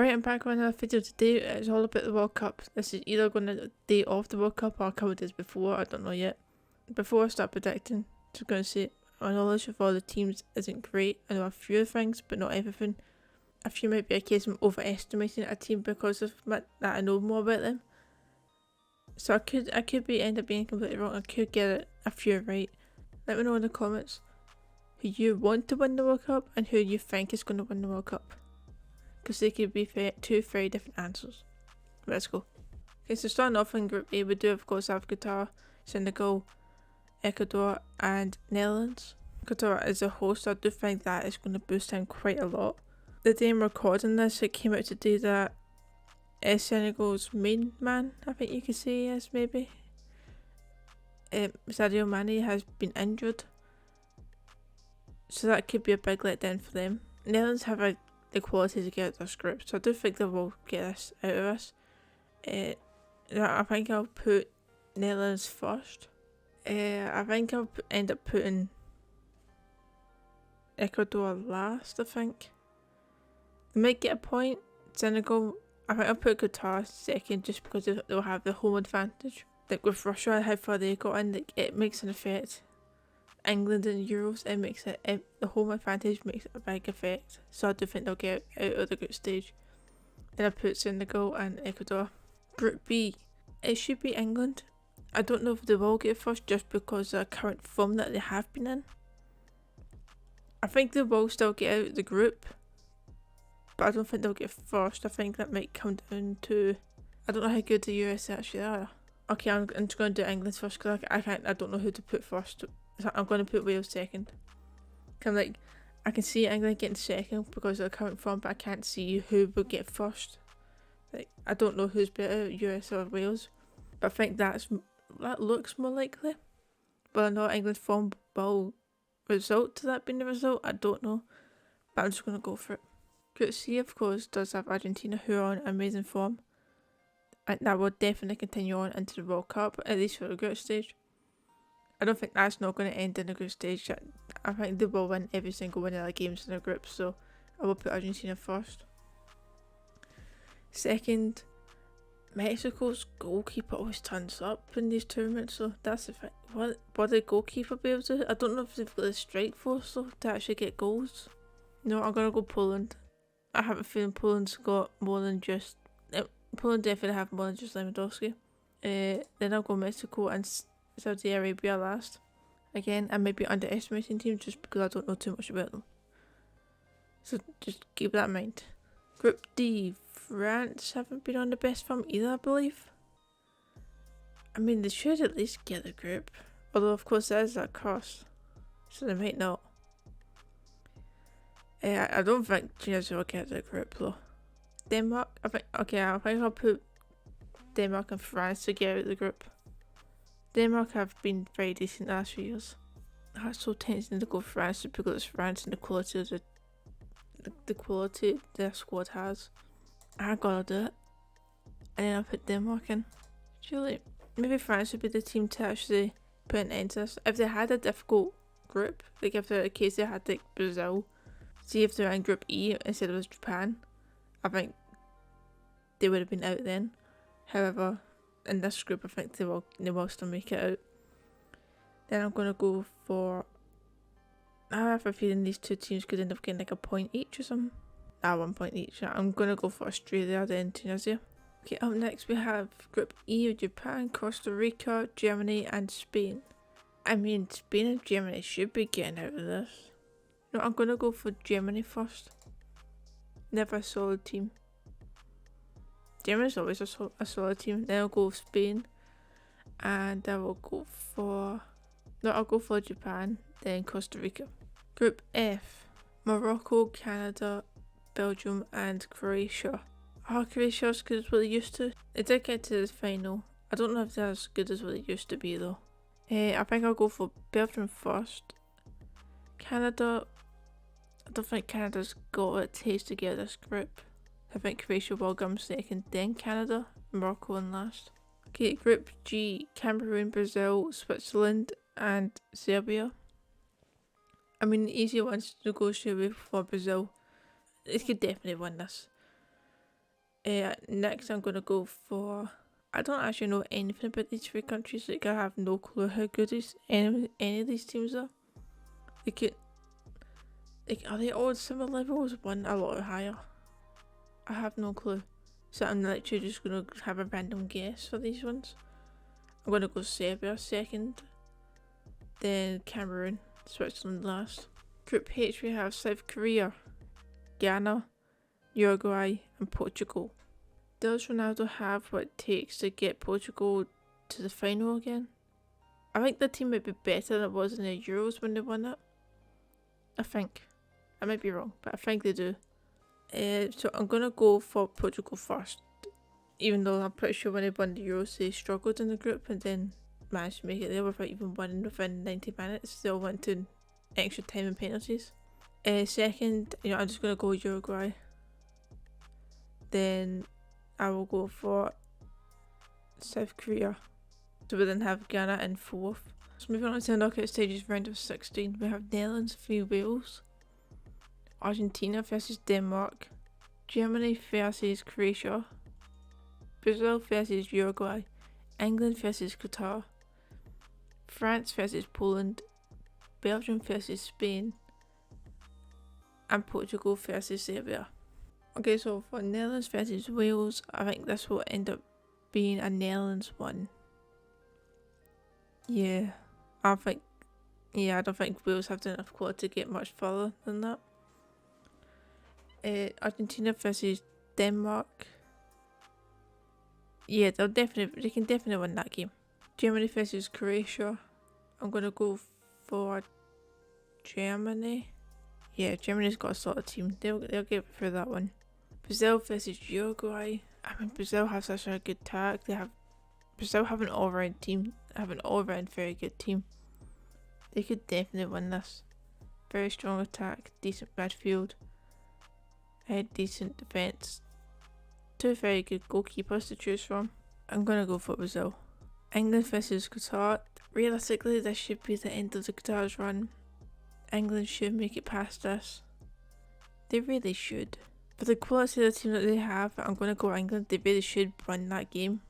Alright, I'm back on another video today. It's all about the World Cup. This is either going to be the day of the World Cup or a couple of days before, I don't know yet. Before I start predicting, just going to say my knowledge of all the teams isn't great. I know a few things, but not everything. A few might be a case of overestimating a team because of that I know more about them. So I could end up being completely wrong. I could get a few right. Let me know in the comments who you want to win the World Cup and who you think is going to win the World Cup. Because they could be two very different answers. Let's go. Okay, so starting off in Group A, we do of course have Qatar, Senegal, Ecuador and Netherlands. Qatar is a host, so I do think that is going to boost him quite a lot. The day I'm recording this, it came out today that Senegal's main man, I think you could say yes maybe, Sadio Mane has been injured. So that could be a big letdown for them. Netherlands have the quality to get out this group, so I do think they will get this out of us. I think I'll put Netherlands first. I think I'll end up putting Ecuador last, I think. They might get a point. Senegal, I think I'll put Qatar second just because they'll have the home advantage. Like with Russia, how far they got in, it makes an effect. England and Euros, it makes the home advantage makes a big effect. So I do think they'll get out of the group stage. Then I put Senegal and Ecuador. Group B, it should be England. I don't know if they will get first just because of the current form that they have been in. I think they will still get out of the group, but I don't think they'll get first. I think that might come down to, I don't know how good the US actually are. Okay, I'm just going to do England first because I don't know who to put first. So I'm going to put Wales second. I can see England getting second because of the current form, but I can't see who will get first. I don't know who's better, US or Wales, but I think that looks more likely. But I know England's form will result to that being the result. I don't know, but I'm just going to go for it. Group C, of course, does have Argentina, who are on amazing form, and that will definitely continue on into the World Cup, at least for the group stage. I don't think that's not going to end in the group stage. I think they will win every single one of the games in their group, so I will put Argentina first. Second, Mexico's goalkeeper always turns up in these tournaments, so that's the thing. What the goalkeeper be able to? I don't know if they've got the strike force though to actually get goals. No, I'm gonna go Poland. I have a feeling Poland's got more than just. Poland definitely have more than just Lewandowski. Then I'll go Mexico and Saudi Arabia last. Again, I might be underestimating teams just because I don't know too much about them. So just keep that in mind. Group D, France haven't been on the best form either, I believe. I mean, they should at least get the group. Although, of course, there is that cost. So they might not. I don't think Tunisia will get the group though. Denmark, I think I'll put Denmark and France to get out of the group. Denmark have been very decent the last few years. I was so tempted to go France just because it's France and the quality of the quality their squad has. I gotta do it. And then I'll put Denmark in. Surely, maybe France would be the team to actually put an end to this. If they had a difficult group, like if in case they had like Brazil, see if they're in Group E instead of Japan, I think they would have been out then. However, in this group, I think they will still make it out. Then I'm gonna go for. I have a feeling these two teams could end up getting like a point each or something. 1 point each. I'm gonna go for Australia, then Tunisia. Okay, up next we have Group E of Japan, Costa Rica, Germany, and Spain. I mean, Spain and Germany should be getting out of this. No, I'm gonna go for Germany first. Never a solid team. Germany's always a solid team. Then I'll go with Spain. And I will go for. No, I'll go for Japan, then Costa Rica. Group F, Morocco, Canada, Belgium, and Croatia. Croatia as good as what they used to. They did get to the final. I don't know if they're as good as what they used to be though. I think I'll go for Belgium first. Canada, I don't think Canada's got what it takes to get this group. I think Croatia will come second, then Canada, Morocco in last. Okay, Group G, Cameroon, Brazil, Switzerland, and Serbia. I mean, the easy ones to negotiate with for Brazil. They could definitely win this. Next I'm gonna go for. I don't actually know anything about these three countries. Like I have no clue how good any of these teams are. Are they all similar levels? One a lot higher. I have no clue. So I'm literally just gonna have a random guess for these ones. I'm gonna go Serbia second, then Cameroon, Switzerland last. Group H we have South Korea, Ghana, Uruguay and Portugal. Does Ronaldo have what it takes to get Portugal to the final again? I think the team might be better than it was in the Euros when they won it. I think. I might be wrong, but I think they do. So I'm gonna go for Portugal first. Even though I'm pretty sure when they won the Euros they struggled in the group and then managed to make it there without even winning within 90 minutes. They all went to extra time and penalties. Second, I'm just gonna go Uruguay. Then I will go for South Korea. So we then have Ghana in fourth. So moving on to the knockout stages round of 16, we have Netherlands v Wales, Argentina versus Denmark, Germany versus Croatia, Brazil versus Uruguay, England versus Qatar, France versus Poland, Belgium versus Spain, and Portugal versus Serbia. Okay, so for Netherlands versus Wales, I think this will end up being a Netherlands one. Yeah, I don't think Wales have enough quality to get much further than that. Argentina versus Denmark. Yeah, they can definitely win that game. Germany versus Croatia. I'm gonna go for Germany. Yeah, Germany's got a solid team. They'll get through that one. Brazil versus Uruguay. I mean, Brazil have such a good tag. Brazil have an all-round team. Have an all-round very good team. They could definitely win this. Very strong attack, decent midfield, decent defence. Two very good goalkeepers to choose from. I'm gonna go for Brazil. England versus Qatar. Realistically, this should be the end of the Qatar's run. England should make it past this. They really should. For the quality of the team that they have, I'm gonna go England. They really should win that game.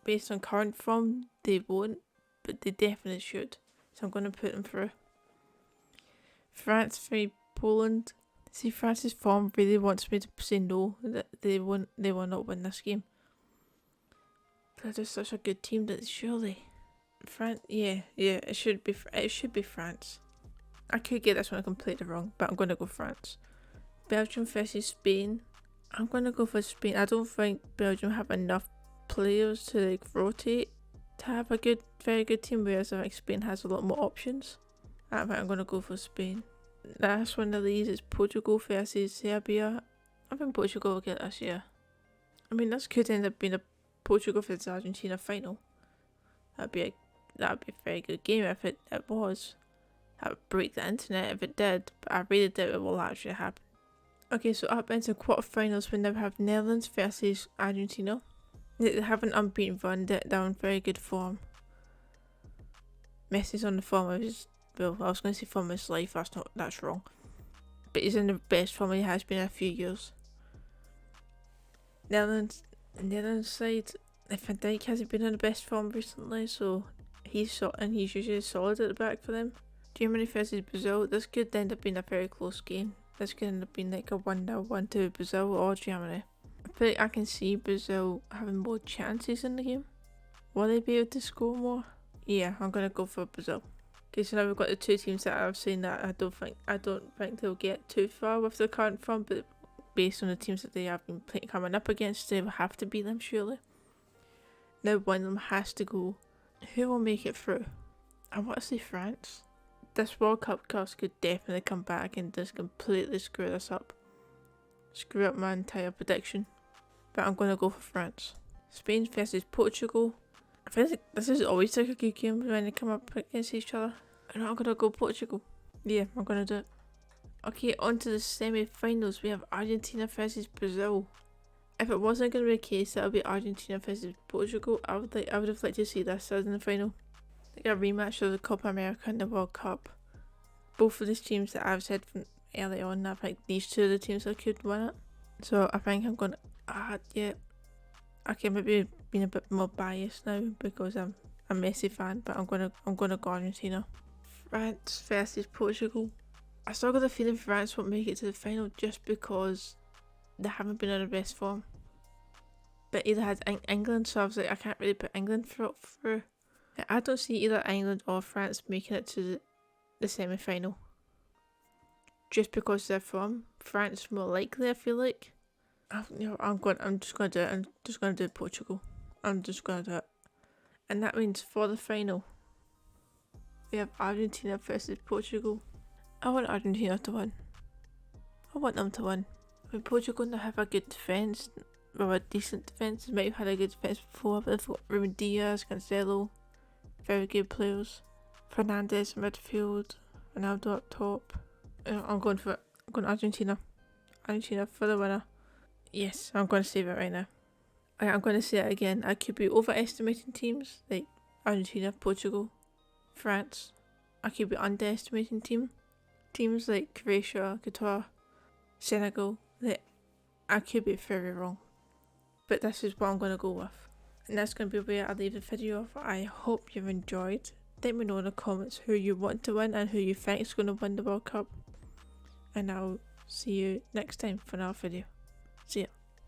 Based on current form, they won't, but they definitely should. So I'm gonna put them through. France v Poland. See, France's form really wants me to say no, that they will not win this game. They're just such a good team that surely France. Yeah, it should be France. I could get this one completely wrong, but I'm gonna go France. Belgium versus Spain. I'm gonna go for Spain. I don't think Belgium have enough players to rotate to have a very good team, whereas I think Spain has a lot more options. I think I'm gonna go for Spain. Last one of these is Portugal versus Serbia. I think Portugal will get this year. I mean, this could end up being a Portugal versus Argentina final. That'd be a very good game if it was. That would break the internet if it did, but I really doubt it will actually happen. Okay, so up into quarterfinals we now have Netherlands versus Argentina. They have an unbeaten run, they're in very good form. Messi's on the form of his, well, I was going to say form of his life, that's wrong. But he's in the best form he has been in a few years. Netherlands side, Van Dijk hasn't been in the best form recently, so he's usually solid at the back for them. Germany versus Brazil, this could end up being a very close game. This could end up being like a 1-0, 1-2 Brazil or Germany. I feel like I can see Brazil having more chances in the game. Will they be able to score more? Yeah, I'm gonna go for Brazil. Okay, so now we've got the two teams that I've seen that I don't think they'll get too far with their current form, but based on the teams that they have been coming up against, they will have to beat them surely. Now one of them has to go. Who will make it through? I want to say France. This World Cup cost could definitely come back and just completely screw this up. Screw up my entire prediction. But I'm going to go for France. Spain versus Portugal. I feel like this is always like a good game when they come up against each other. And I'm going to go Portugal. Yeah, I'm going to do it. Okay, on to the semi-finals. We have Argentina versus Brazil. If it wasn't going to be a case that it would be Argentina versus Portugal, I would have liked to see this as in the final. Like a rematch of the Copa America and the World Cup. Both of these teams that I've said from early on, I think these two are the teams that could win it. So I think I'm going to Yeah. Okay, maybe being a bit more biased now because I'm a Messi fan, but I'm gonna go Argentina. France versus Portugal. I still got the feeling France won't make it to the final just because they haven't been in their best form. But either had England, so I was like, I can't really put England through. I don't see either England or France making it to the semi-final. Just because they're from France, more likely. I feel like. I'm just gonna do it. I'm just gonna do Portugal. I'm just gonna do it, and that means for the final, we have Argentina versus Portugal. I want Argentina to win. I want them to win. I mean, Portugal now have a good defence, well, a decent defence. They might have had a good defence before, but they've got Ruben Diaz, Cancelo, very good players. Fernandes in midfield, Ronaldo up top. I'm going for it. I'm going Argentina. Argentina for the winner. Yes, I'm going to save it right now. I'm going to say it again. I could be overestimating teams like Argentina, Portugal, France. I could be underestimating teams like Croatia, Qatar, Senegal. I could be very wrong. But this is what I'm going to go with. And that's going to be where I leave the video off. I hope you've enjoyed. Let me know in the comments who you want to win and who you think is going to win the World Cup. And I'll see you next time for another video. See ya.